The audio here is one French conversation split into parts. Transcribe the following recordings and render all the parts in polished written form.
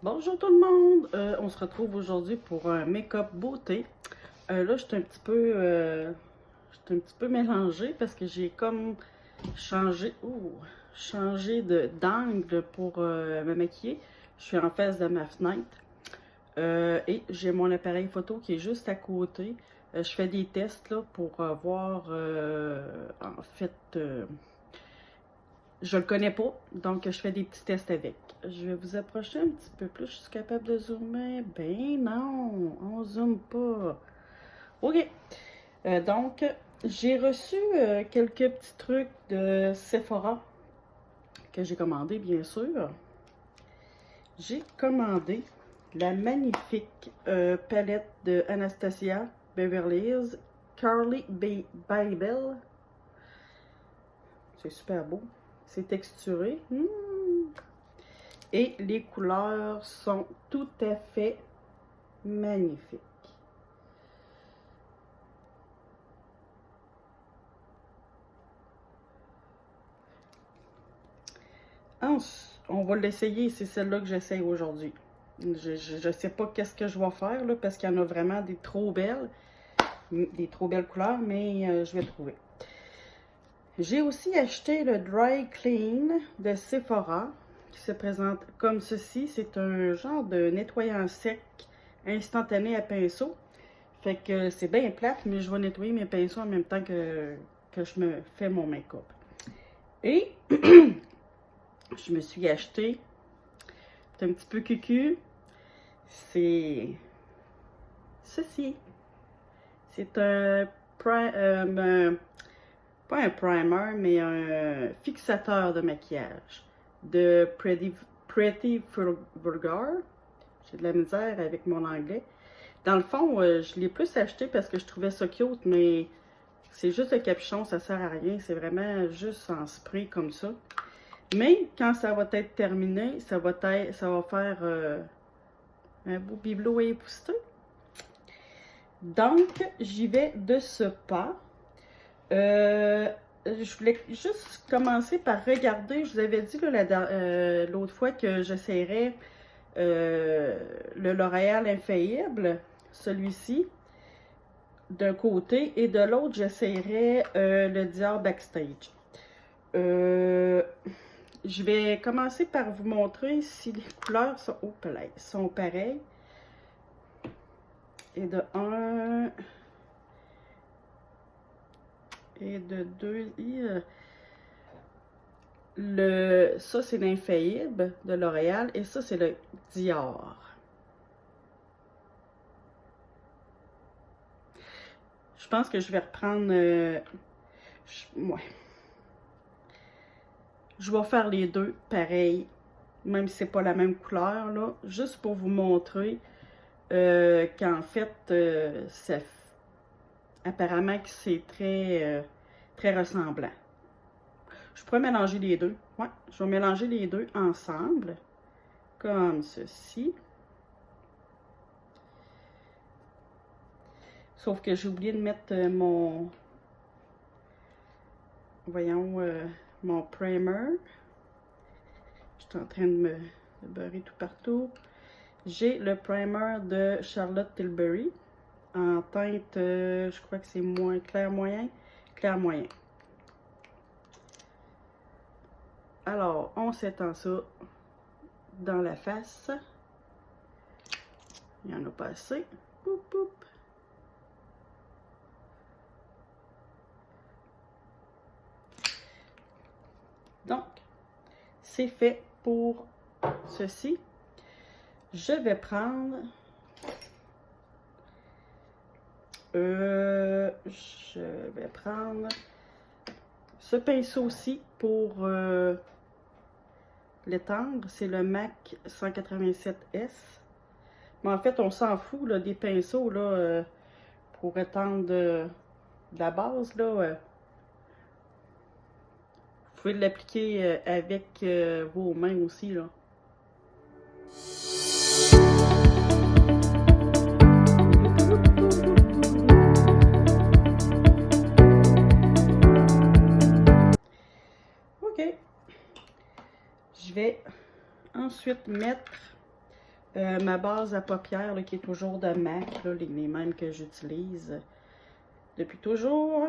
Bonjour tout le monde! On se retrouve aujourd'hui pour un make-up beauté. Là, je suis un petit peu mélangée parce que j'ai comme changé d'angle pour me maquiller. Je suis en face de ma fenêtre et j'ai mon appareil photo qui est juste à côté. Je fais des tests là, pour voir en fait. Je le connais pas, donc je fais des petits tests avec. Je vais vous approcher un petit peu plus. Je suis capable de zoomer? Ben non, on zoome pas. OK. Donc, j'ai reçu quelques petits trucs de Sephora que j'ai commandé, bien sûr. J'ai commandé la magnifique palette de Anastasia Beverly Hills Carly Babel. C'est super beau. C'est texturé. Et les couleurs sont tout à fait magnifiques. On va l'essayer, c'est celle-là que j'essaye aujourd'hui. Je ne sais pas qu'est-ce que je vais faire, là, parce qu'il y en a vraiment des trop belles couleurs, mais je vais trouver. J'ai aussi acheté le Dry Clean de Sephora, qui se présente comme ceci. C'est un genre de nettoyant sec instantané à pinceau. Fait que c'est bien plate, mais je vais nettoyer mes pinceaux en même temps que je me fais mon make-up. Et je me suis acheté, c'est un petit peu cucu, c'est ceci. C'est pas un primer, mais un fixateur de maquillage de Pretty Vulgar. J'ai de la misère avec mon anglais. Dans le fond, je l'ai plus acheté parce que je trouvais ça cute, mais c'est juste le capuchon, ça sert à rien. C'est vraiment juste en spray comme ça. Mais quand ça va être terminé, ça va faire un beau bibelot et épousseté. Donc, j'y vais de ce pas. Je voulais juste commencer par regarder. Je vous avais dit l'autre fois que j'essaierais le L'Oréal Infaillible, celui-ci, d'un côté, et de l'autre, j'essaierais le Dior Backstage. Je vais commencer par vous montrer si les couleurs sont pareilles. Et de 1 et de 2. Ça, c'est l'Infaillible de L'Oréal et ça, c'est le Dior. Je pense que je vais reprendre... ouais. Je vais faire les deux pareil, même si c'est pas la même couleur, là, juste pour vous montrer qu'en fait, apparemment que c'est très ressemblant. Je pourrais mélanger les deux. Ouais, je vais mélanger les deux ensemble, comme ceci. Sauf que j'ai oublié de mettre mon primer. Je suis en train de me beurrer tout partout. J'ai le primer de Charlotte Tilbury en teinte, je crois que c'est clair moyen. Alors, on s'étend ça dans la face. Il n'y en a pas assez. Poup, poup. Donc, c'est fait pour ceci. Je vais prendre ce pinceau-ci pour l'étendre. C'est le MAC 187S. Mais en fait, on s'en fout là, des pinceaux là, pour étendre de la base. Là, vous pouvez l'appliquer avec vos mains aussi. Là. OK. Je vais ensuite mettre Ma base à paupières, là, qui est toujours de MAC, là, les mêmes que j'utilise depuis toujours.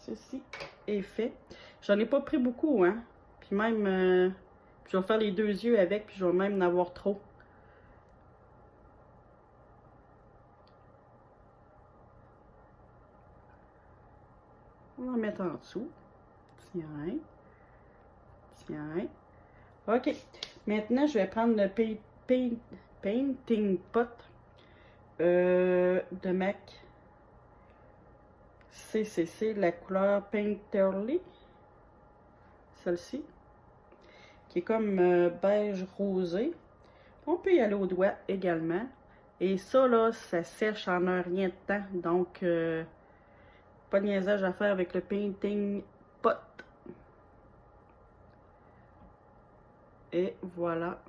Ceci est fait. J'en ai pas pris beaucoup, hein. Puis même, je vais faire les deux yeux avec, puis je vais même en avoir trop. On va en mettre en dessous. Tiens. Tiens. OK. Maintenant, je vais prendre le Painting Pot de MAC CCC, la couleur Painterly. Celle-ci. Qui est comme beige rosé. On peut y aller au doigt également. Et ça, là, ça sèche en un rien de temps. Donc, pas de niaisage à faire avec le Painting Pot. Et voilà.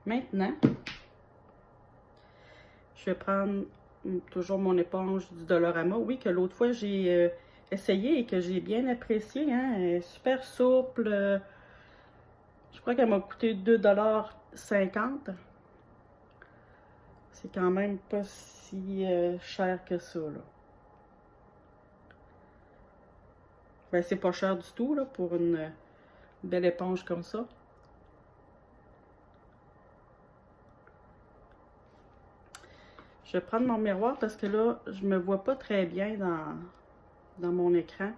Maintenant, je vais prendre toujours mon éponge du Dollarama. Oui, que l'autre fois, j'ai essayé et que j'ai bien apprécié. Hein? Elle est super souple. Je crois qu'elle m'a coûté 2,50 $. C'est quand même pas si cher que ça, là. Ben, c'est pas cher du tout, là, pour une belle éponge comme ça. Je vais prendre mon miroir parce que là, je me vois pas très bien dans mon écran.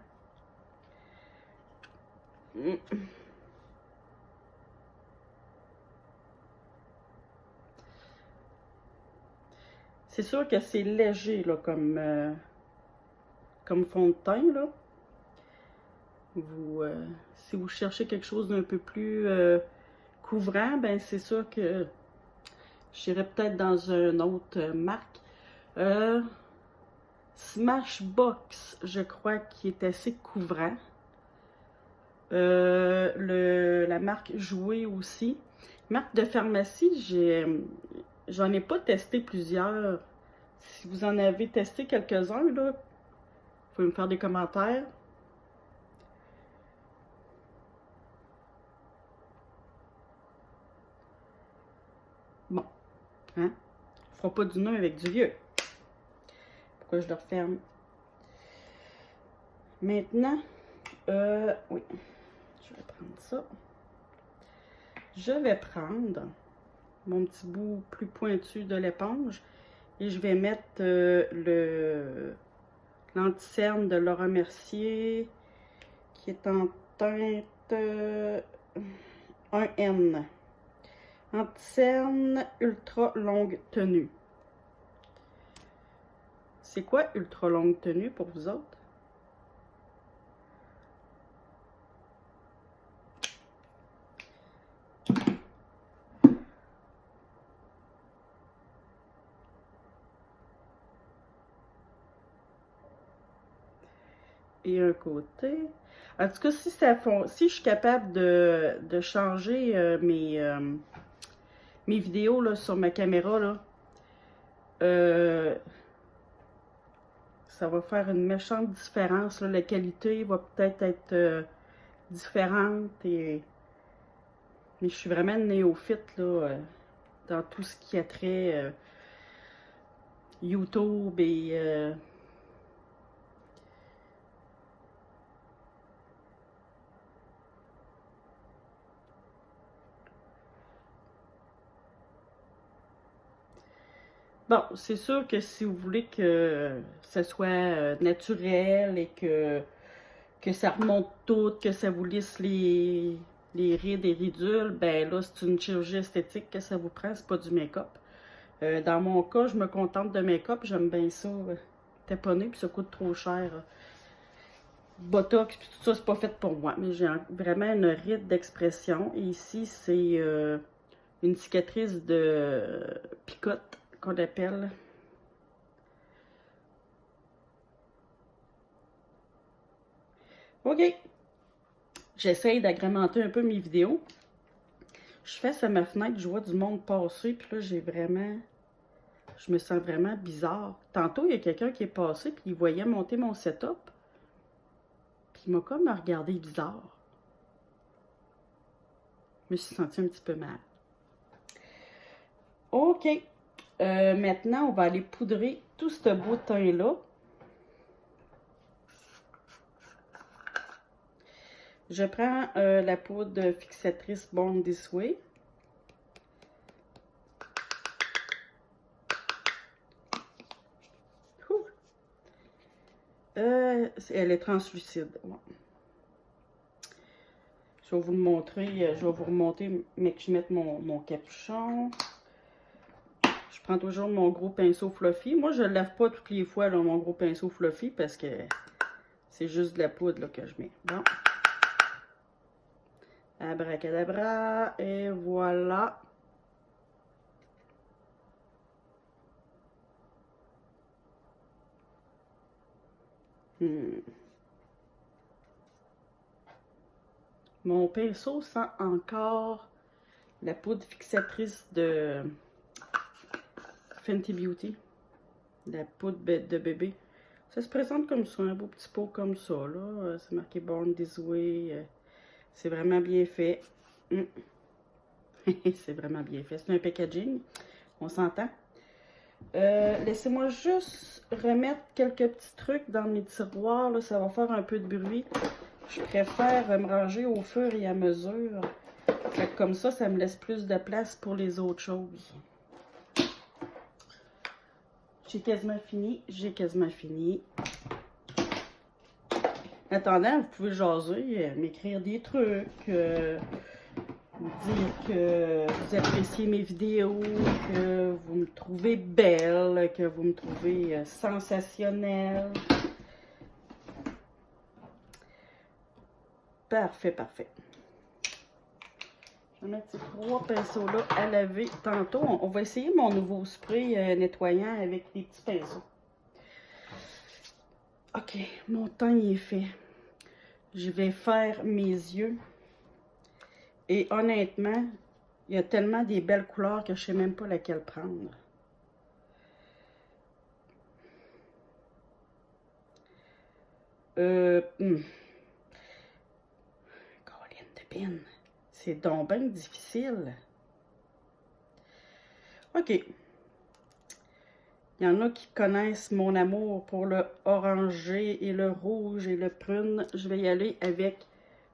C'est sûr que c'est léger, là, comme fond de teint, là. Si vous cherchez quelque chose d'un peu plus couvrant, ben c'est sûr que j'irais peut-être dans une autre marque. Smashbox, je crois, qui est assez couvrant. La marque Jouer aussi. Marque de pharmacie, j'en ai pas testé plusieurs. Si vous en avez testé quelques-uns, là, vous pouvez me faire des commentaires. Bon, hein? On fera pas du neuf avec du vieux. Pourquoi je le referme? Maintenant, oui, je vais prendre ça. Je vais prendre mon petit bout plus pointu de l'éponge et je vais mettre l'anti-cerne de Laura Mercier qui est en teinte 1N. Anti-cerne ultra longue tenue. C'est quoi ultra longue tenue pour vous autres? Et un côté. En tout cas, si je suis capable de changer mes vidéos là, sur ma caméra, là, ça va faire une méchante différence. Là. La qualité va peut-être être différente. Mais je suis vraiment néophyte là, dans tout ce qui a trait YouTube et bon, c'est sûr que si vous voulez que ce soit naturel et que ça remonte tout, que ça vous lisse les rides et ridules, ben là, c'est une chirurgie esthétique que ça vous prend, c'est pas du make-up. Dans mon cas, je me contente de make-up, j'aime bien ça, taponner, puis ça coûte trop cher. Botox, puis tout ça, c'est pas fait pour moi, mais j'ai vraiment une ride d'expression. Et ici, c'est une cicatrice de picote qu'on appelle. OK. J'essaye d'agrémenter un peu mes vidéos. Je fais à ma fenêtre, je vois du monde passer, puis là, je me sens vraiment bizarre. Tantôt, il y a quelqu'un qui est passé, puis il voyait monter mon setup, puis il m'a comme regardé bizarre. Je me suis sentie un petit peu mal. OK. Maintenant, on va aller poudrer tout ce beau teint-là. Je prends la poudre fixatrice Born This Way. Elle est translucide. Ouais. Je vais vous le montrer. Je vais vous remonter, mais que je mette mon capuchon. Je prends toujours mon gros pinceau fluffy. Moi, je ne le lave pas toutes les fois, là, mon gros pinceau fluffy, parce que c'est juste de la poudre là, que je mets. Bon. Abracadabra. Et voilà. Mon pinceau sent encore la poudre fixatrice de Fenty Beauty. La poudre de bébé. Ça se présente comme ça, un beau petit pot comme ça, là. C'est marqué Born This Way. C'est vraiment bien fait. C'est vraiment bien fait. C'est un packaging. On s'entend. Laissez-moi juste remettre quelques petits trucs dans mes tiroirs. Là. Ça va faire un peu de bruit. Je préfère me ranger au fur et à mesure. Fait que comme ça me laisse plus de place pour les autres choses. J'ai quasiment fini. En attendant, vous pouvez jaser, m'écrire des trucs, dire que vous appréciez mes vidéos, que vous me trouvez belle, que vous me trouvez sensationnelle. Parfait. Je vais mettre ces 3 pinceaux-là à laver tantôt. On va essayer mon nouveau spray nettoyant avec des petits pinceaux. OK, mon teint est fait. Je vais faire mes yeux. Et honnêtement, il y a tellement des belles couleurs que je ne sais même pas laquelle prendre. Colline de pine. C'est donc bien difficile. OK. Il y en a qui connaissent mon amour pour le orangé et le rouge et le prune. Je vais y aller avec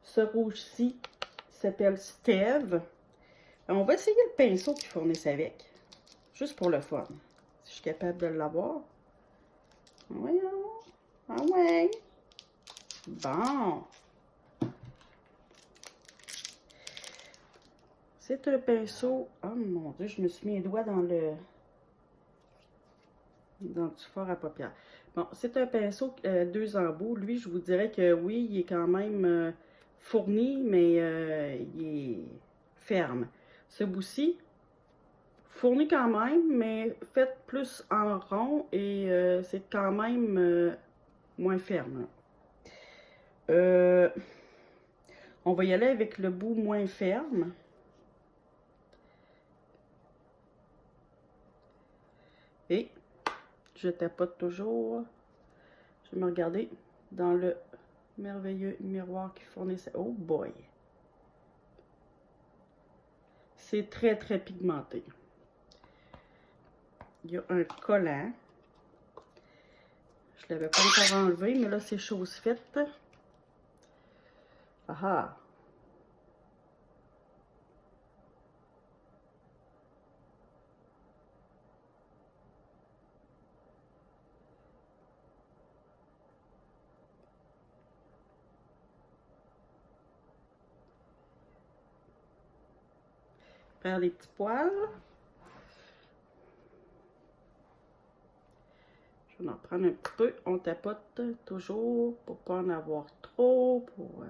ce rouge-ci. Il s'appelle Steve. On va essayer le pinceau qu'ils fournissent avec. Juste pour le fun. Si je suis capable de l'avoir. Voyons. Ah ouais. Bon. C'est un pinceau. Oh mon Dieu, je me suis mis les doigts dans du fard à paupières. Bon, c'est un pinceau 2 embouts. Lui, je vous dirais que oui, il est quand même fourni, mais il est ferme. Ce bout-ci, fourni quand même, mais fait plus en rond et c'est quand même moins ferme. On va y aller avec le bout moins ferme. Et je tapote toujours. Je vais me regarder dans le merveilleux miroir qui fournit ça. Oh boy! C'est très pigmenté. Il y a un collant. Je ne l'avais pas encore enlevé, mais là, c'est chose faite. Ah ah! Faire des petits poils. Je vais en prendre un petit peu. On tapote toujours pour ne pas en avoir trop. Pour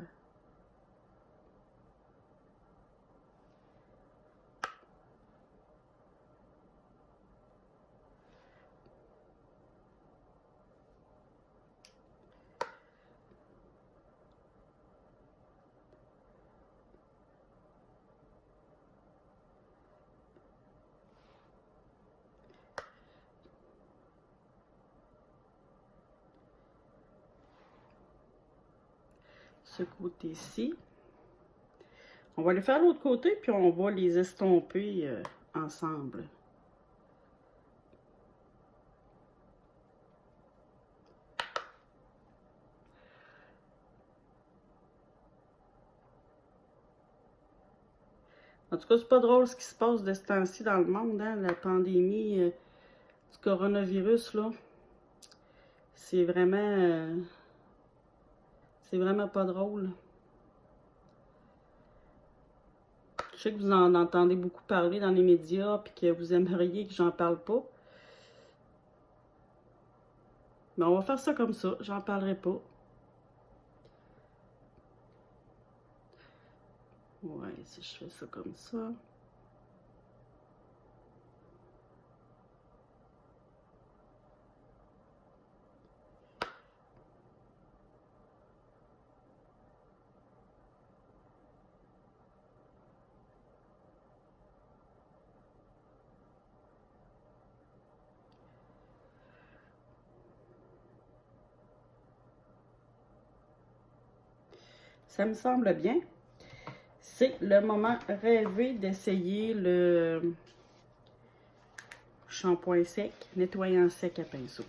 ce côté-ci. On va aller faire l'autre côté, puis on va les estomper ensemble. En tout cas, c'est pas drôle ce qui se passe de ce temps-ci dans le monde, hein, la pandémie du coronavirus, là. C'est vraiment pas drôle. Je sais que vous en entendez beaucoup parler dans les médias, puis que vous aimeriez que j'en parle pas. Mais on va faire ça comme ça, j'en parlerai pas. Ouais, si je fais ça comme ça. Ça me semble bien. C'est le moment rêvé d'essayer le shampoing sec, nettoyant sec à pinceau.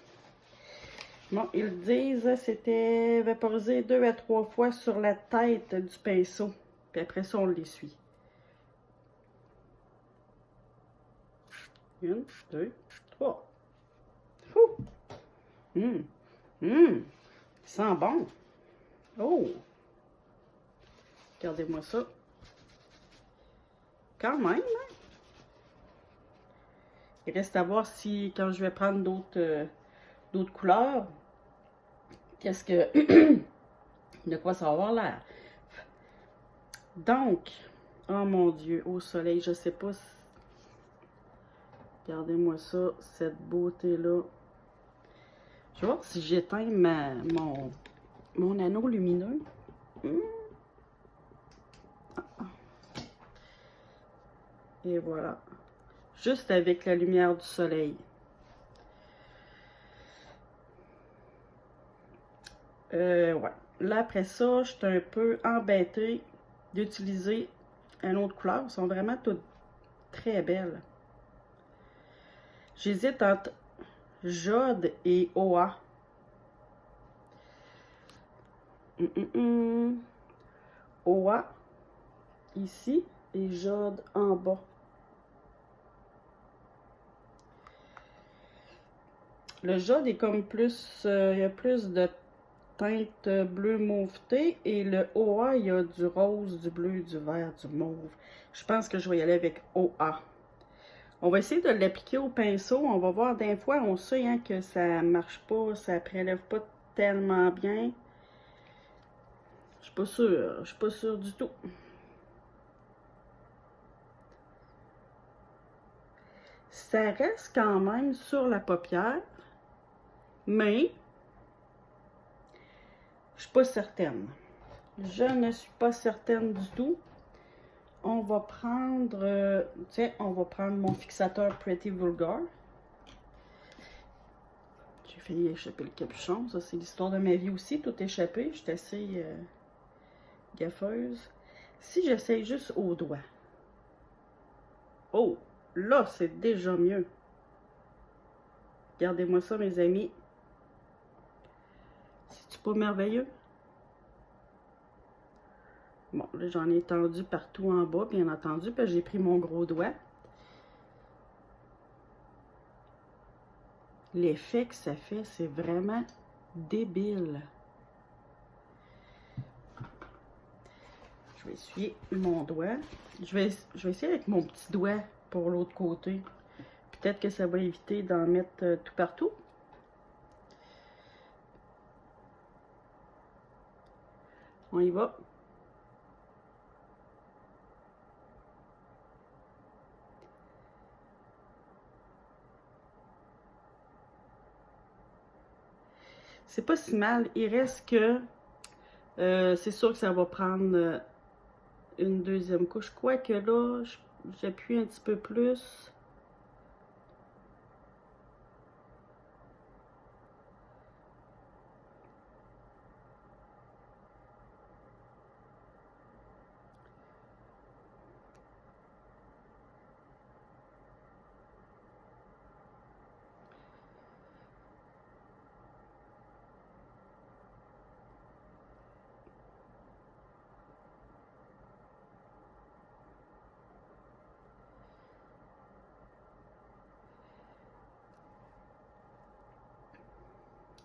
Bon, ils disent c'était vaporiser 2 à 3 fois sur la tête du pinceau. Puis après ça, on l'essuie. 1, 2, 3. Ça sent bon. Oh! Regardez-moi ça. Quand même, hein? Il reste à voir si, quand je vais prendre d'autres couleurs, qu'est-ce que... de quoi ça va avoir l'air. Donc, oh mon Dieu, au soleil, je sais pas si... Regardez-moi ça, cette beauté-là. Je vais voir si j'éteins mon anneau lumineux. Et voilà. Juste avec la lumière du soleil. Ouais. Là, après ça, je suis un peu embêtée d'utiliser une autre couleur. Elles sont vraiment toutes très belles. J'hésite entre Jade et OA. OA, ici, et Jade en bas. Le Jade est comme plus... il y a plus de teinte bleu mauveté, et le OA, il y a du rose, du bleu, du vert, du mauve. Je pense que je vais y aller avec OA. On va essayer de l'appliquer au pinceau. On va voir des fois, on sait hein, que ça marche pas, ça prélève pas tellement bien. Je suis pas sûre, je suis pas sûre du tout. Ça reste quand même sur la paupière, mais je suis pas certaine. Je ne suis pas certaine du tout. On va prendre, tiens, on va prendre mon fixateur Pretty Vulgar. J'ai failli échapper le capuchon. Ça, c'est l'histoire de ma vie aussi, tout échappé. Je suis assez gaffeuse. Si j'essaye juste au doigt. Oh, là, c'est déjà mieux. Regardez-moi ça, mes amis. C'est-tu pas merveilleux? Bon, là, j'en ai tendu partout en bas, bien entendu, parce que j'ai pris mon gros doigt. L'effet que ça fait, c'est vraiment débile. Je vais essuyer mon doigt. Je vais essayer avec mon petit doigt pour l'autre côté. Peut-être que ça va éviter d'en mettre tout partout. On y va. C'est pas si mal. Il reste que... c'est sûr que ça va prendre une deuxième couche. Quoique là, j'appuie un petit peu plus.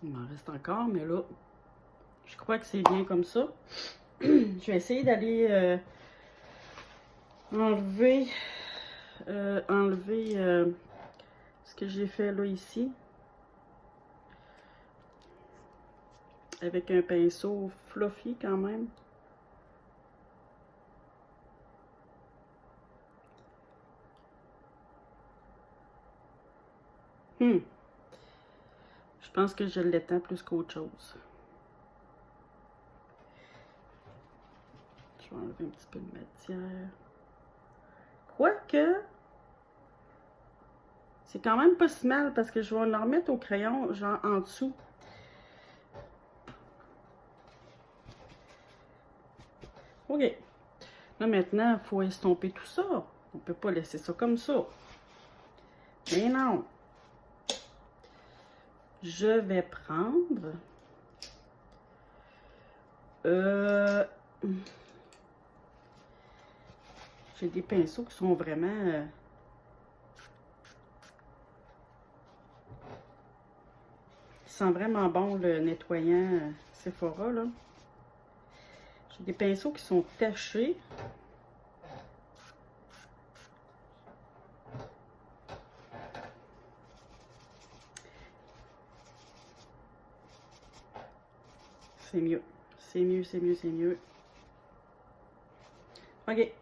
Il m'en reste encore, mais là, je crois que c'est bien comme ça. Je vais essayer d'aller enlever ce que j'ai fait là ici. Avec un pinceau fluffy quand même. Je pense que je l'étends plus qu'autre chose. Je vais enlever un petit peu de matière. Quoique, c'est quand même pas si mal parce que je vais en remettre au crayon, genre en dessous. OK. Là, maintenant, il faut estomper tout ça. On peut pas laisser ça comme ça. Mais non. Je vais prendre... j'ai des pinceaux qui sont vraiment... Ils sentent vraiment bon, le nettoyant Sephora, là. J'ai des pinceaux qui sont tachés. C'est mieux. C'est mieux, c'est mieux, c'est mieux. OK.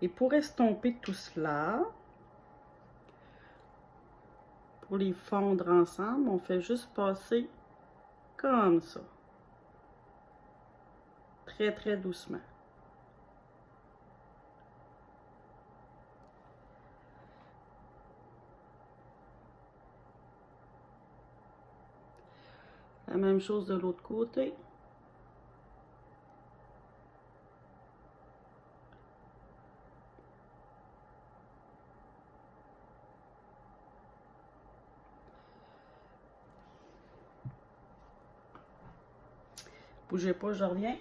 Et pour estomper tout cela, pour les fondre ensemble, on fait juste passer comme ça. Très, très doucement. La même chose de l'autre côté. Bougez pas, je reviens.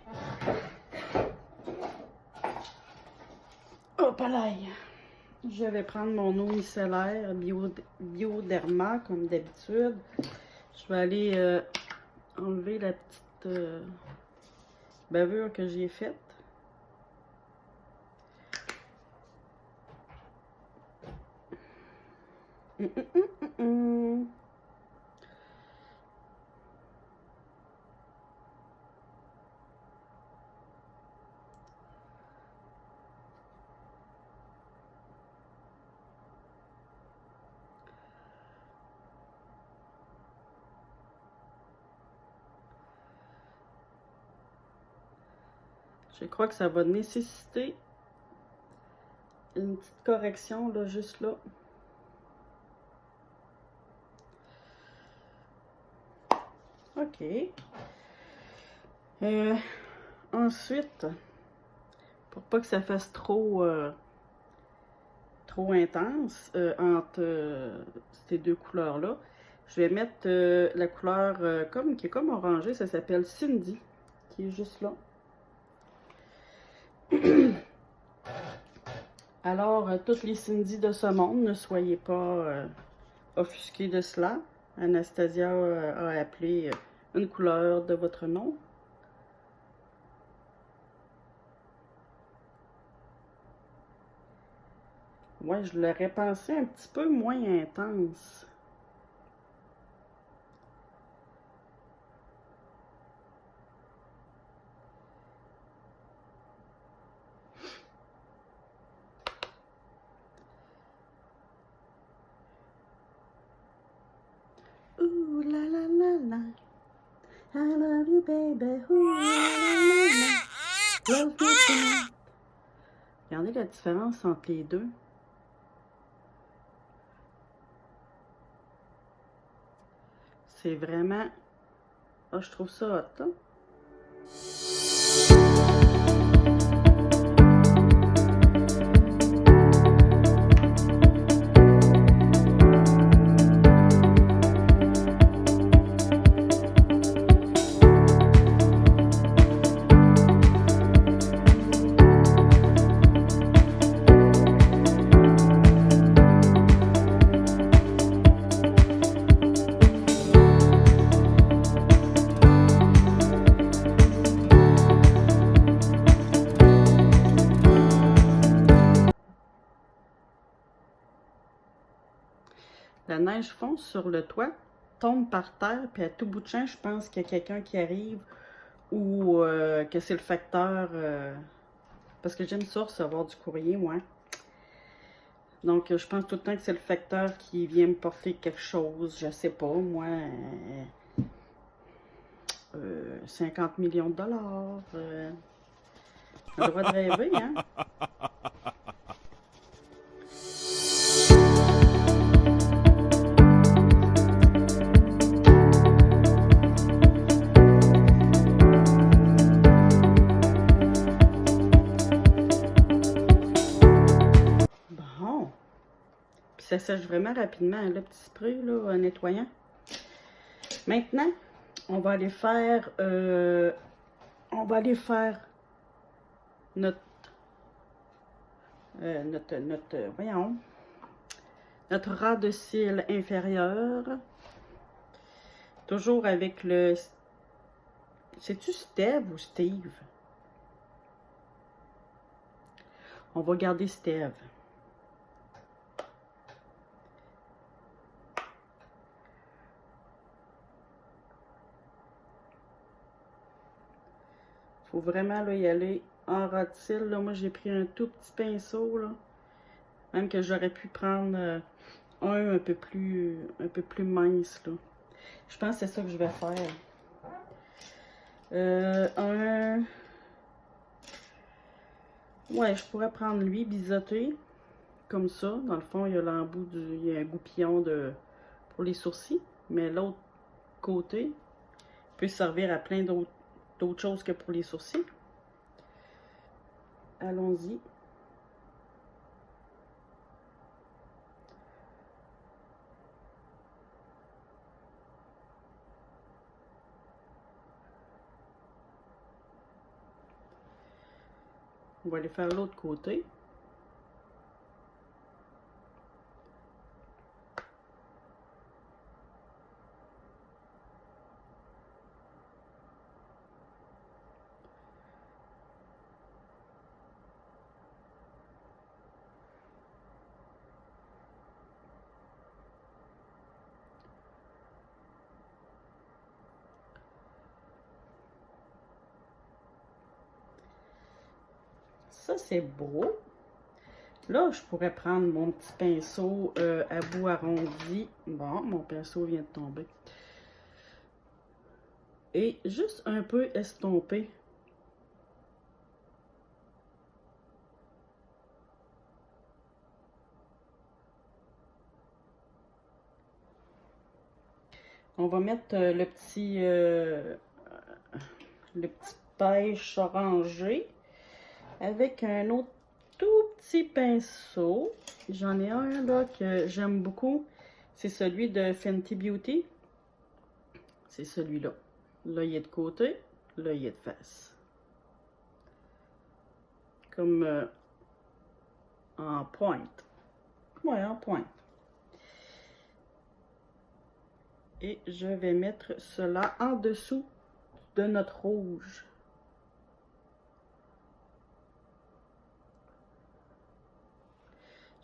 Hop là! Je vais prendre mon eau micellaire Bioderma comme d'habitude. Je vais aller enlever la petite bavure que j'ai faite. Je crois que ça va nécessiter une petite correction, là, juste là. OK. Ensuite, pour pas que ça fasse trop intense entre ces deux couleurs-là, je vais mettre la couleur qui est comme orangée, ça s'appelle Cindy, qui est juste là. Alors, toutes les Cindy de ce monde, ne soyez pas offusqués de cela. Anastasia a appelé une couleur de votre nom. Ouais, je l'aurais pensé un petit peu moins intense. Ooh la la la la, I love you baby, ooh la la la, love me tonight. Regardez la différence entre les deux. C'est vraiment... Oh, je trouve ça hot, hein? La neige fond sur le toit, tombe par terre, puis à tout bout de champ, je pense qu'il y a quelqu'un qui arrive ou que c'est le facteur. Parce que j'aime ça recevoir du courrier, moi. Donc, je pense tout le temps que c'est le facteur qui vient me porter quelque chose. Je sais pas, moi. 50 millions de dollars. On a le droit de rêver, hein? Bon. Puis ça sèche vraiment rapidement, le petit spray, là, nettoyant. Maintenant, on va aller faire notre voyons, notre ras de cils inférieur. Toujours avec le, c'est-tu Steve ou Steve? On va garder Steve. Faut vraiment là, y aller en ras de cils. Là. Moi, j'ai pris un tout petit pinceau. Là. Même que j'aurais pu prendre un peu plus mince. Là. Je pense que c'est ça que je vais faire. Ouais, je pourrais prendre lui, biseauté. Comme ça. Dans le fond, il y a l'embout il y a un goupillon pour les sourcils. Mais l'autre côté peut servir à plein d'autres choses que pour les sourcils. Allons-y. On va aller faire l'autre côté. Ça, c'est beau. Là, je pourrais prendre mon petit pinceau à bout arrondi. Bon, mon pinceau vient de tomber. Et juste un peu estomper. On va mettre le petit pêche orangé avec un autre tout petit pinceau. J'en ai un là que j'aime beaucoup. C'est celui de Fenty Beauty. C'est celui-là. Là, il est de côté. Là, il est de face. Comme en pointe. Ouais, en pointe. Et je vais mettre cela en dessous de notre rouge.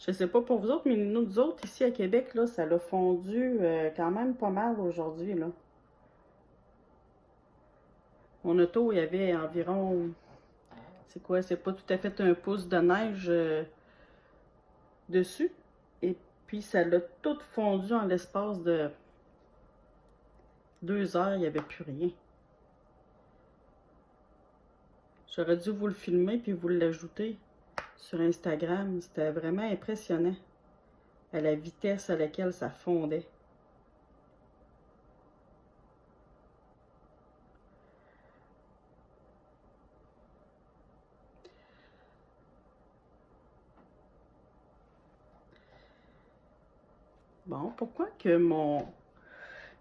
Je sais pas pour vous autres, mais nous autres, ici à Québec, là, ça l'a fondu quand même pas mal aujourd'hui, là. Mon auto, il y avait environ, c'est quoi, c'est pas tout à fait un pouce de neige dessus. Et puis, ça l'a tout fondu en l'espace de 2 heures, il n'y avait plus rien. J'aurais dû vous le filmer puis vous l'ajouter sur Instagram. C'était vraiment impressionnant à la vitesse à laquelle ça fondait. Bon, pourquoi que mon...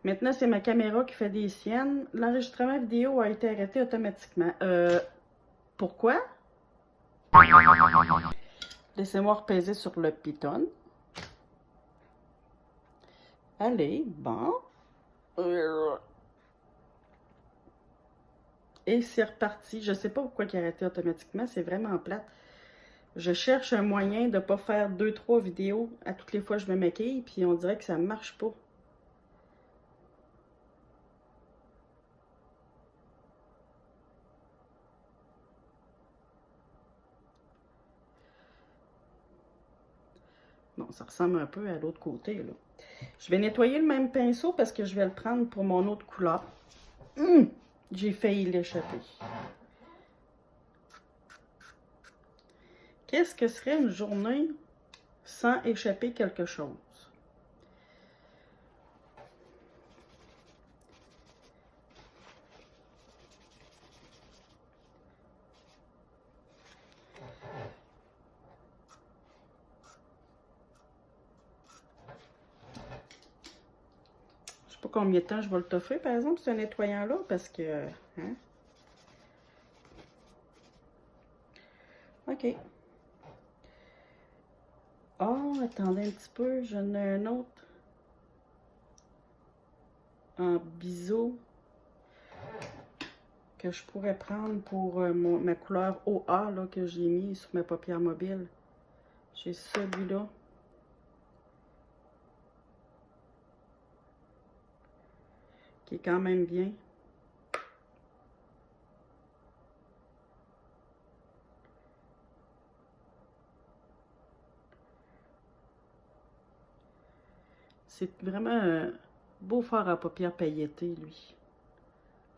Maintenant, c'est ma caméra qui fait des siennes. L'enregistrement vidéo a été arrêté automatiquement. Pourquoi? Laissez-moi repaiser sur le piton. Allez, bon. Et c'est reparti. Je sais pas pourquoi il a arrêté automatiquement. C'est vraiment plate. Je cherche un moyen de ne pas faire 2-3 vidéos à toutes les fois que je me maquille, puis on dirait que ça ne marche pas. Bon, ça ressemble un peu à l'autre côté, là. Je vais nettoyer le même pinceau parce que je vais le prendre pour mon autre couleur. J'ai failli l'échapper. Qu'est-ce que serait une journée sans échapper quelque chose? Je sais pas combien de temps je vais le toffer, par exemple, ce nettoyant-là, parce que... Hein? OK. Oh, attendez un petit peu, j'en ai un autre. En biseau. Que je pourrais prendre pour ma couleur OA là, que j'ai mis sur ma paupière mobile. J'ai celui-là. Qui est quand même bien. C'est vraiment un beau fard à paupières pailleté, lui.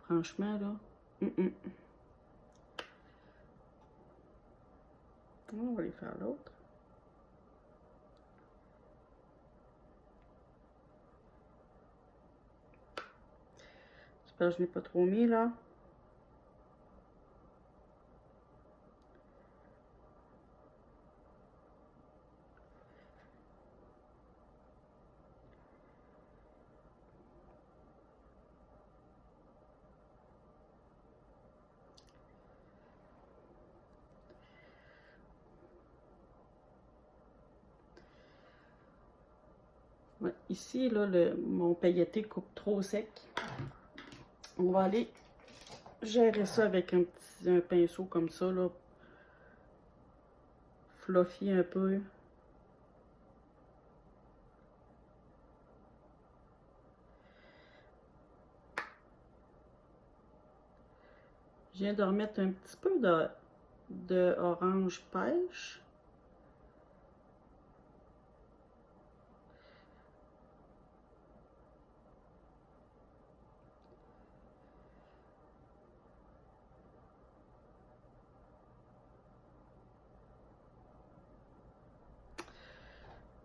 Franchement, là. On va aller faire l'autre. J'espère que je ne l'ai pas trop mis, là. Ouais, ici, là, mon pailleté coupe trop sec. On va aller gérer ça avec un pinceau comme ça, là. Fluffy un peu. Je viens de remettre un petit peu de orange pêche.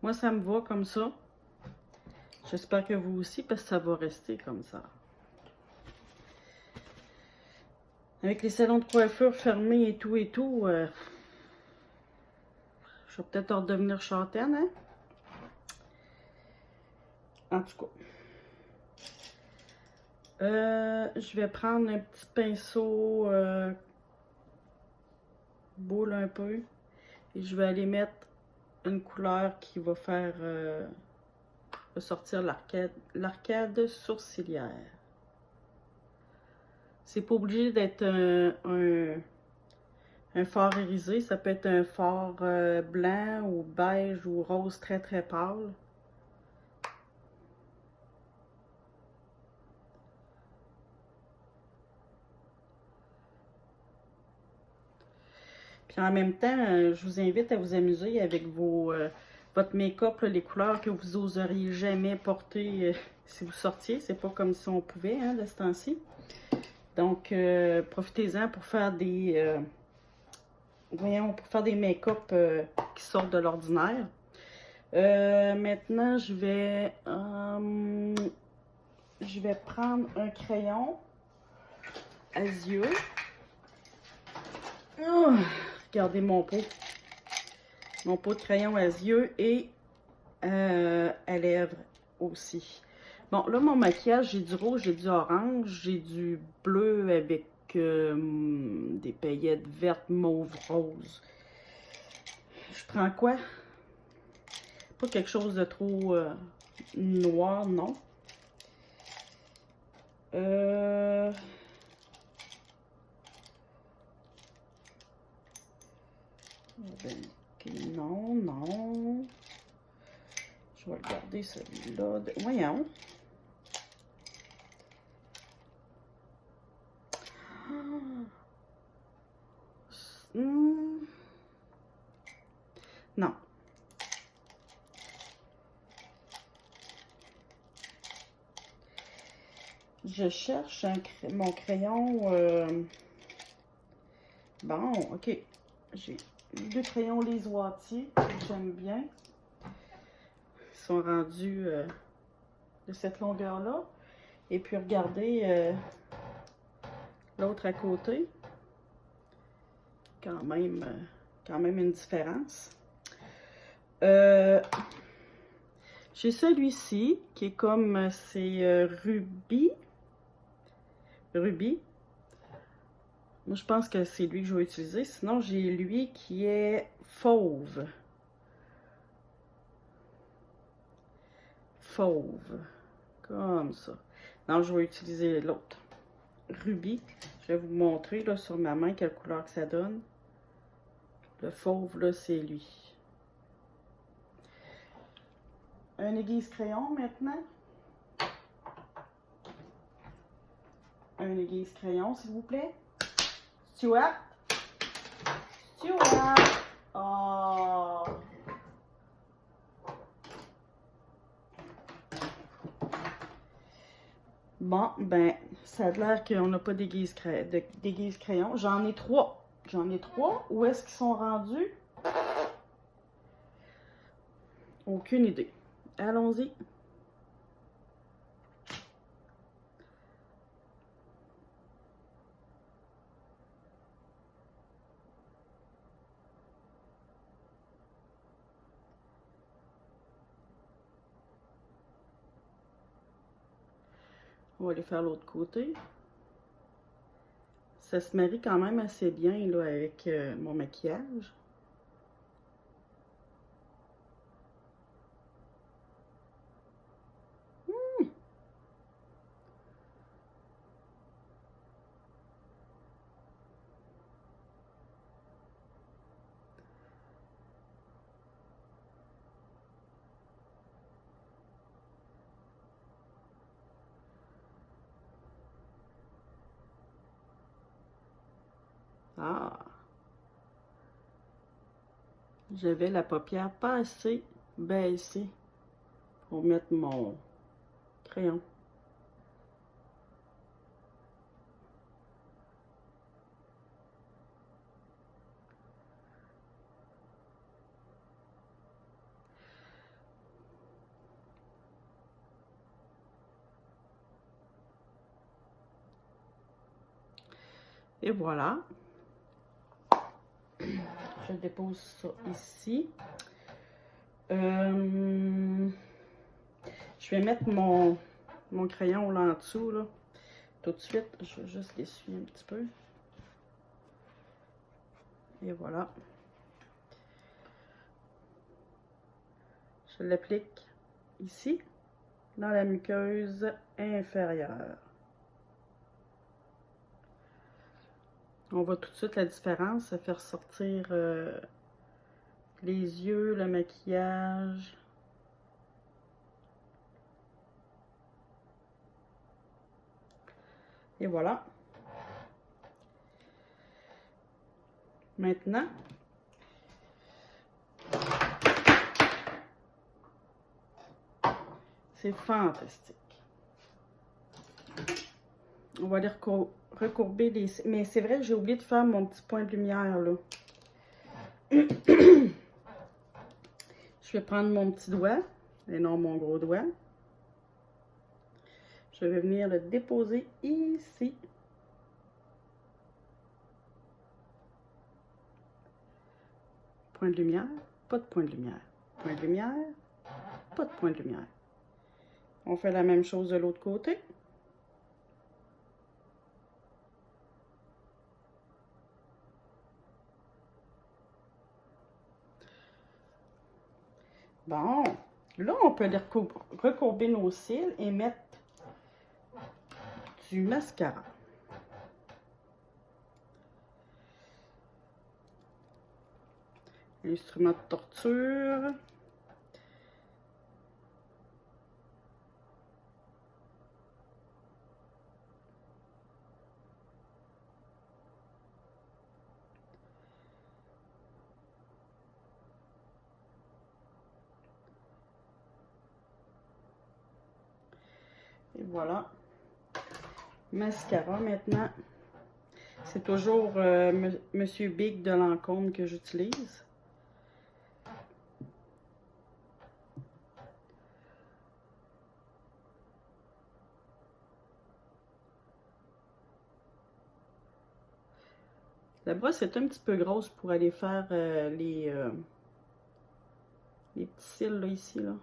Moi, ça me va comme ça. J'espère que vous aussi, parce que ça va rester comme ça. Avec les salons de coiffure fermés et tout, je vais peut-être en devenir châtaine, hein? En tout cas. Je vais prendre un petit pinceau boule un peu. Et je vais aller mettre une couleur qui va faire ressortir l'arcade sourcilière. C'est pas obligé d'être un fard irisé. Ça peut être un fard blanc ou beige ou rose très très pâle. Puis en même temps, je vous invite à vous amuser avec votre make-up, les couleurs que vous oseriez jamais porter si vous sortiez. C'est pas comme si on pouvait, hein, de ce temps-ci. Donc, profitez-en pour faire des... pour faire des make-up qui sortent de l'ordinaire. Maintenant, je vais prendre un crayon à yeux. Regardez mon pot. Mon pot de crayon à yeux et à lèvres aussi. Bon, là, mon maquillage, j'ai du rouge, j'ai du orange, j'ai du bleu avec des paillettes vertes, mauve, rose. Je prends quoi? Pas quelque chose de trop noir, non. Ok, non, non. Je vais le garder celui-là. Voyons. Non. Je cherche mon crayon. Bon, ok. J'ai 2 crayons Les Wattiers que j'aime bien. Ils sont rendus de cette longueur-là. Et puis regardez l'autre à côté. Quand même une différence. J'ai celui-ci qui est comme c'est Ruby. Moi, je pense que c'est lui que je vais utiliser. Sinon, j'ai lui qui est fauve. Fauve. Comme ça. Non, je vais utiliser l'autre. Ruby. Je vais vous montrer là, sur ma main quelle couleur que ça donne. Le fauve, là, c'est lui. Un aiguise crayon maintenant. Un aiguise crayon, s'il vous plaît. Stuart. Oh. Bon, ben, ça a l'air qu'on n'a pas d'aiguise crayon. J'en ai 3. Où est-ce qu'ils sont rendus? Aucune idée. Allons-y. On va aller faire l'autre côté. Ça se marie quand même assez bien là, avec mon maquillage. Ah! J'avais la paupière pas assez baissée pour mettre mon crayon. Et voilà. Je dépose ça ici. Je vais mettre mon crayon là en dessous, là. Tout de suite. Je vais juste l'essuyer un petit peu. Et voilà. Je l'applique ici, dans la muqueuse inférieure. On voit tout de suite la différence, ça fait ressortir les yeux, le maquillage. Et voilà. Maintenant, c'est fantastique. On va aller recourber les... Mais c'est vrai que j'ai oublié de faire mon petit point de lumière, là. Je vais prendre mon petit doigt, et non mon gros doigt. Je vais venir le déposer ici. Point de lumière, pas de point de lumière. Point de lumière, pas de point de lumière. On fait la même chose de l'autre côté. Bon, là, on peut aller recourber nos cils et mettre du mascara. Instrument de torture. Et voilà. Mascara maintenant. C'est toujours Monsieur Big de Lancôme que j'utilise. La brosse est un petit peu grosse pour aller faire les petits cils là, ici. Là.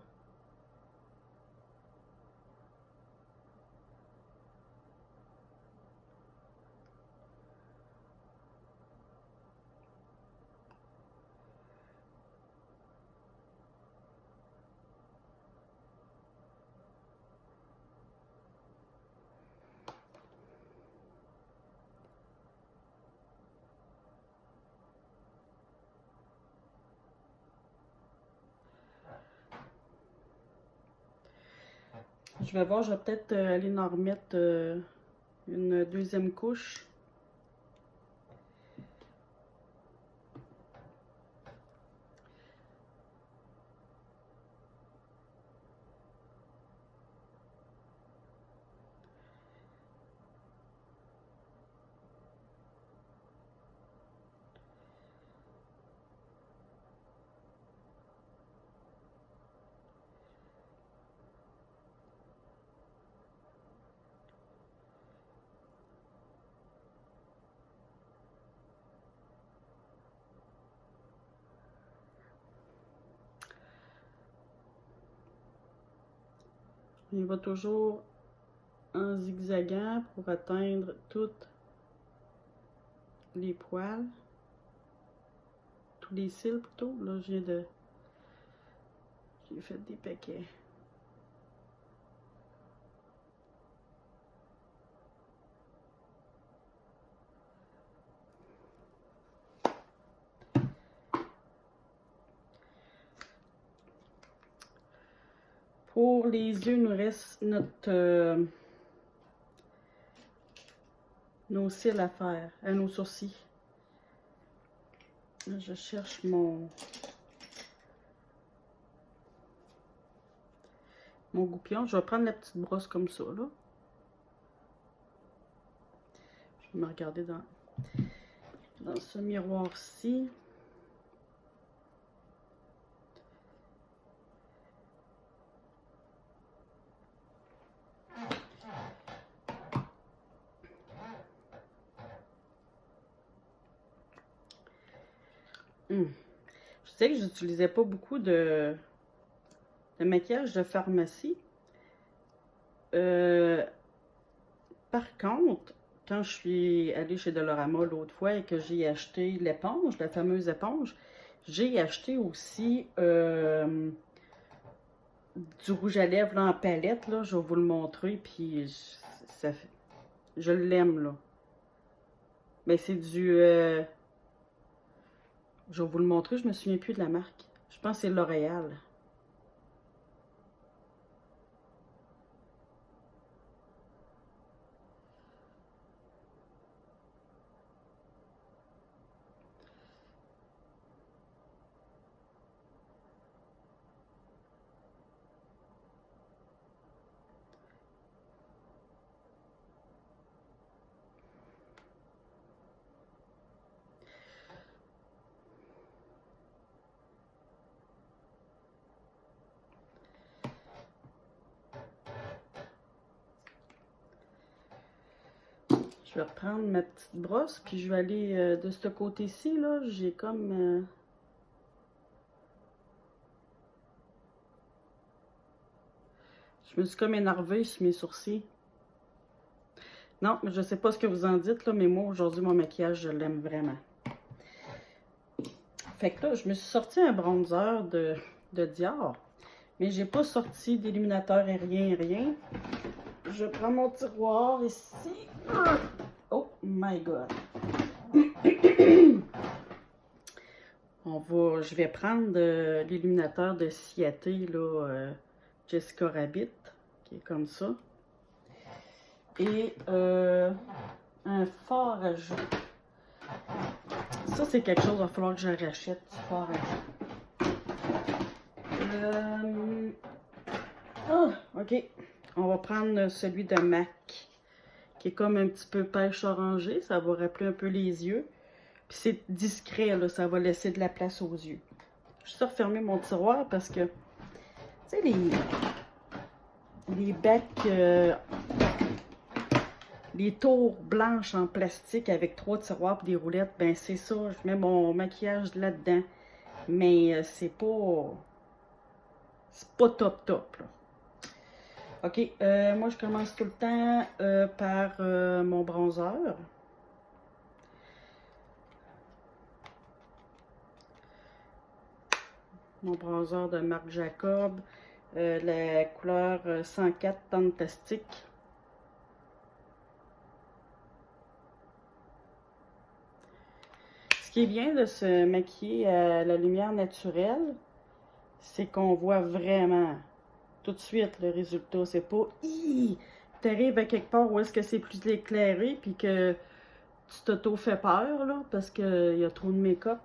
Je vais voir, je vais peut-être aller en remettre une deuxième couche. Il va toujours en zigzagant pour atteindre toutes les poils. Tous les cils plutôt. Là, j'ai fait des paquets. Pour les yeux, il nous reste nos cils à faire, nos sourcils. Là, je cherche mon goupillon. Je vais prendre la petite brosse comme ça, là. Je vais me regarder dans ce miroir-ci. Je sais que j'utilisais pas beaucoup de maquillage de pharmacie. Par contre, quand je suis allée chez Dollarama l'autre fois et que j'ai acheté l'éponge, la fameuse éponge, j'ai acheté aussi du rouge à lèvres là, en palette. Là, je vais vous le montrer, puis je l'aime, là. Mais c'est du... je vais vous le montrer, je me souviens plus de la marque. Je pense que c'est L'Oréal. Je vais reprendre ma petite brosse, puis je vais aller de ce côté-ci, là. J'ai comme... je me suis comme énervée sur mes sourcils. Non, je sais pas ce que vous en dites, là, mais moi, aujourd'hui, mon maquillage, je l'aime vraiment. Fait que là, je me suis sorti un bronzer de Dior, mais j'ai pas sorti d'illuminateur rien. Je prends mon tiroir ici. Oh my God. Je vais prendre l'illuminateur de Ciaté, là, Jessica Rabbit, qui est comme ça. Et un fard à jus. Ça, c'est quelque chose, il va falloir que je rachète du fard à jus. Ok. On va prendre celui de MAC, qui est comme un petit peu pêche orangée. Ça va rappeler un peu les yeux. Puis c'est discret, là, ça va laisser de la place aux yeux. Je vais refermer mon tiroir parce que, tu sais, les bacs, les tours blanches en plastique avec 3 tiroirs et des roulettes, ben c'est ça, je mets mon maquillage là-dedans. Mais c'est pas top top, là. Ok, moi je commence tout le temps par mon bronzer. Mon bronzer de Marc Jacob, la couleur 104 Fantastique. Ce qui est bien de se maquiller à la lumière naturelle, c'est qu'on voit vraiment tout de suite le résultat. C'est pas tu arrives à quelque part où est-ce que c'est plus éclairé puis que tu t'auto-fais peur là parce qu'il y a trop de make-up.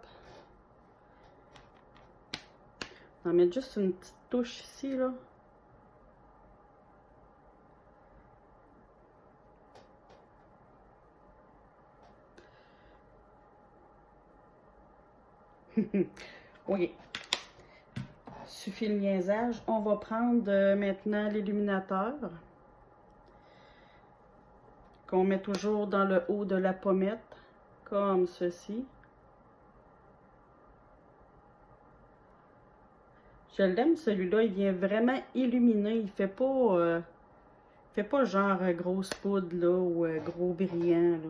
On va mettre juste une petite touche ici là. Ok. Suffit le niaisage. On va prendre maintenant l'illuminateur qu'on met toujours dans le haut de la pommette, comme ceci. Je l'aime celui-là, il vient vraiment illuminer, il fait pas genre grosse poudre là ou gros brillant là.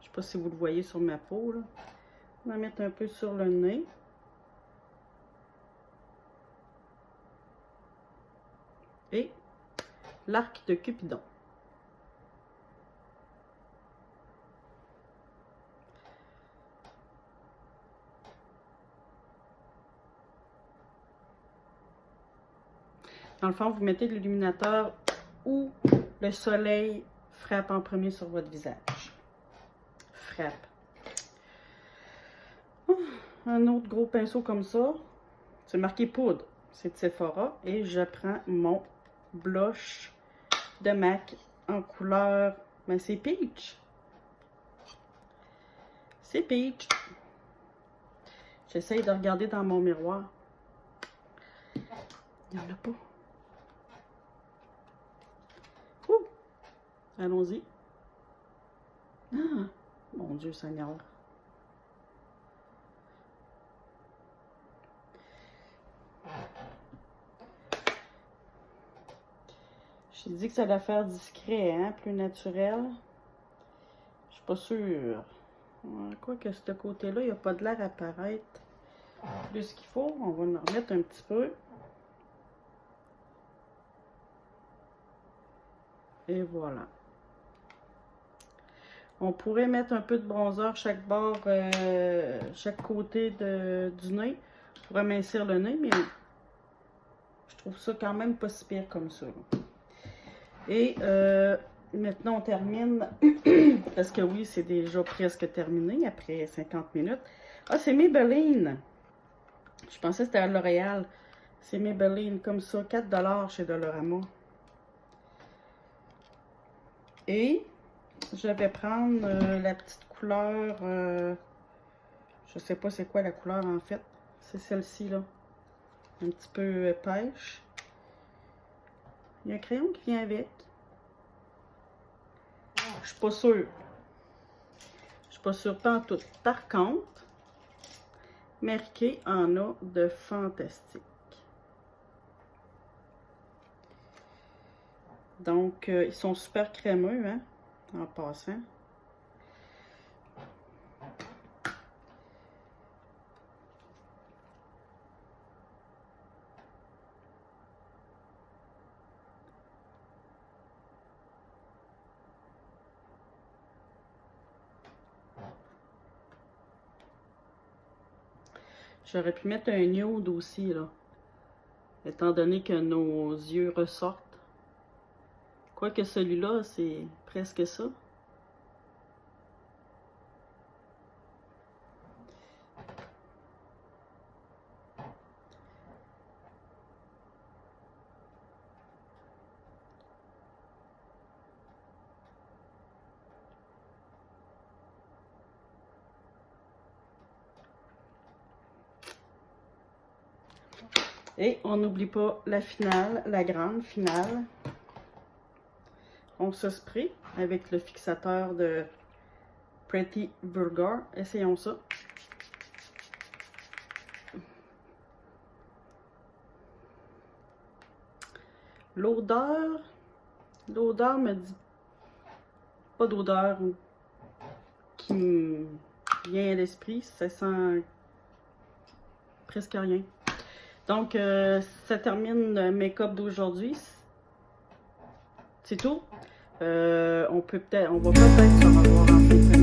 Je sais pas si vous le voyez sur ma peau là. On va mettre un peu sur le nez. Et l'arc de Cupidon. Dans le fond, vous mettez de l'illuminateur où le soleil frappe en premier sur votre visage. Frappe. Un autre gros pinceau comme ça. C'est marqué poudre. C'est de Sephora. Et je prends mon blush de MAC en couleur... Ben, c'est peach. C'est peach. J'essaye de regarder dans mon miroir. Il n'y en a pas. Ouh! Allons-y. Ah! Mon Dieu Seigneur. J'ai dit que ça allait faire discret, hein, plus naturel. Je suis pas sûre. Quoi que ce côté-là, il n'y a pas de l'air à apparaître plus qu'il faut. On va en remettre un petit peu. Et voilà. On pourrait mettre un peu de bronzer chaque bord, chaque côté du nez pour amincir le nez, mais je trouve ça quand même pas si pire comme ça. Et maintenant on termine, parce que oui, c'est déjà presque terminé après 50 minutes. Ah, c'est Maybelline. Je pensais que c'était à L'Oréal. C'est Maybelline, comme ça, 4 $ chez Dollarama. Et je vais prendre la petite couleur, je sais pas c'est quoi la couleur en fait. C'est celle-ci là, un petit peu pêche. Il y a un crayon qui vient avec. Je suis pas sûre. Je suis pas sûre pas en tout. Par contre, marqué en a de fantastique. Donc, ils sont super crémeux, hein, en passant. J'aurais pu mettre un nude aussi, là. Étant donné que nos yeux ressortent. Quoique celui-là, c'est presque ça. Et on n'oublie pas la finale, la grande finale. On se spray avec le fixateur de Pretty Burger. Essayons ça. L'odeur me dit pas d'odeur qui me vient à l'esprit. Ça sent presque rien. Donc, ça termine le make-up d'aujourd'hui. C'est tout. On va peut-être se revoir en fin de semaine.